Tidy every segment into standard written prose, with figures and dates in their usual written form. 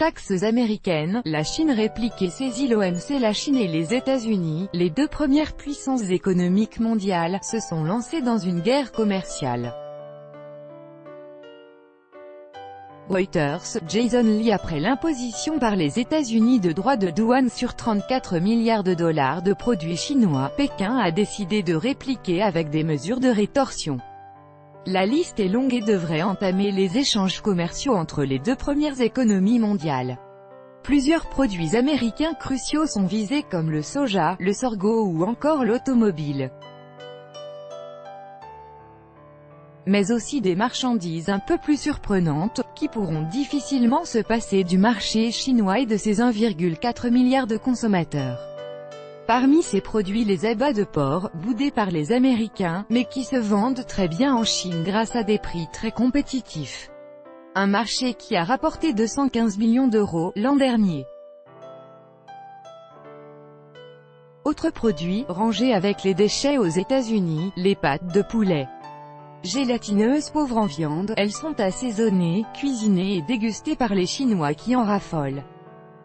taxes américaines, la Chine réplique et saisit l'OMC. La Chine et les États-Unis, les deux premières puissances économiques mondiales, se sont lancées dans une guerre commerciale. Reuters, Jason Lee. Après l'imposition par les États-Unis de droits de douane sur 34 milliards de dollars de produits chinois, Pékin a décidé de répliquer avec des mesures de rétorsion. La liste est longue et devrait entamer les échanges commerciaux entre les deux premières économies mondiales. Plusieurs produits américains cruciaux sont visés comme le soja, le sorgho ou encore l'automobile. Mais aussi des marchandises un peu plus surprenantes, qui pourront difficilement se passer du marché chinois et de ses 1,4 milliard de consommateurs. Parmi ces produits, les abats de porc, boudés par les Américains, mais qui se vendent très bien en Chine grâce à des prix très compétitifs. Un marché qui a rapporté 215 millions d'euros l'an dernier. Autre produit, rangé avec les déchets aux États-Unis, les pâtes de poulet. Gélatineuses pauvres en viande, elles sont assaisonnées, cuisinées et dégustées par les Chinois qui en raffolent.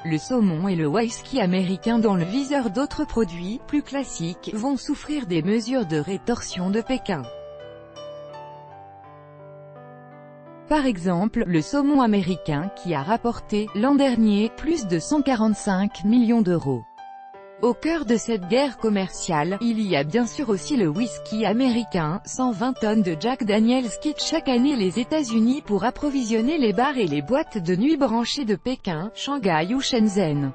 Le saumon et le whisky américain dans le viseur. D'autres produits, plus classiques, vont souffrir des mesures de rétorsion de Pékin. Par exemple, le saumon américain, qui a rapporté, l'an dernier, plus de 145 millions d'euros. Au cœur de cette guerre commerciale, il y a bien sûr aussi le whisky américain. 120 tonnes de Jack Daniel's quittent chaque année les États-Unis pour approvisionner les bars et les boîtes de nuit branchées de Pékin, Shanghai ou Shenzhen.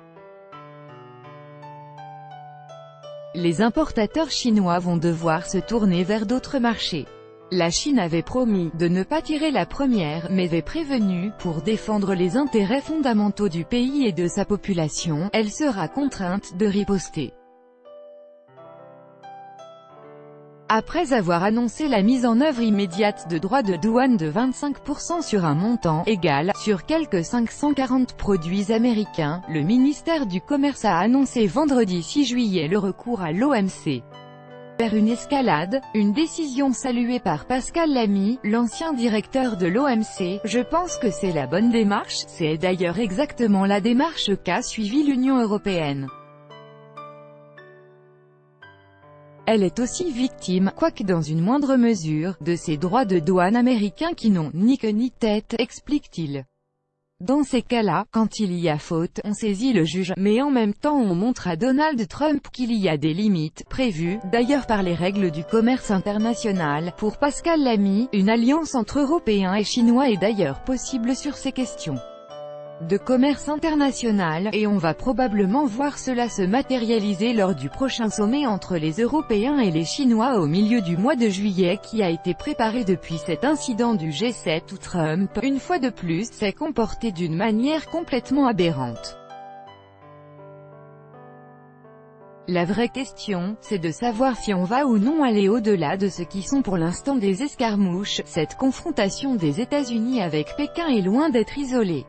Les importateurs chinois vont devoir se tourner vers d'autres marchés. La Chine avait promis de ne pas tirer la première, mais avait prévenu, pour défendre les intérêts fondamentaux du pays et de sa population, elle sera contrainte de riposter. Après avoir annoncé la mise en œuvre immédiate de droits de douane de 25% sur un montant égal, sur quelques 540 produits américains, le ministère du Commerce a annoncé vendredi 6 juillet le recours à l'OMC. Vers une escalade, une décision saluée par Pascal Lamy, l'ancien directeur de l'OMC. Je pense que c'est la bonne démarche, c'est d'ailleurs exactement la démarche qu'a suivie l'Union européenne. Elle est aussi victime, quoique dans une moindre mesure, de ces droits de douane américains qui n'ont ni queue ni tête, explique-t-il. Dans ces cas-là, quand il y a faute, on saisit le juge, mais en même temps on montre à Donald Trump qu'il y a des limites, prévues, d'ailleurs par les règles du commerce international. Pour Pascal Lamy, une alliance entre Européens et Chinois est d'ailleurs possible sur ces questions de commerce international, et on va probablement voir cela se matérialiser lors du prochain sommet entre les Européens et les Chinois au milieu du mois de juillet, qui a été préparé depuis cet incident du G7 où Trump, une fois de plus, s'est comporté d'une manière complètement aberrante. La vraie question, c'est de savoir si on va ou non aller au-delà de ce qui sont pour l'instant des escarmouches. Cette confrontation des États-Unis avec Pékin est loin d'être isolée.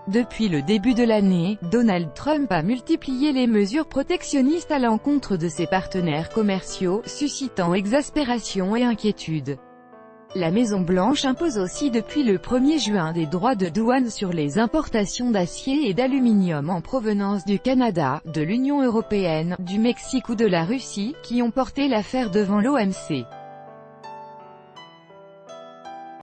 Depuis le début de l'année, Donald Trump a multiplié les mesures protectionnistes à l'encontre de ses partenaires commerciaux, suscitant exaspération et inquiétude. La Maison-Blanche impose aussi depuis le 1er juin des droits de douane sur les importations d'acier et d'aluminium en provenance du Canada, de l'Union européenne, du Mexique ou de la Russie, qui ont porté l'affaire devant l'OMC.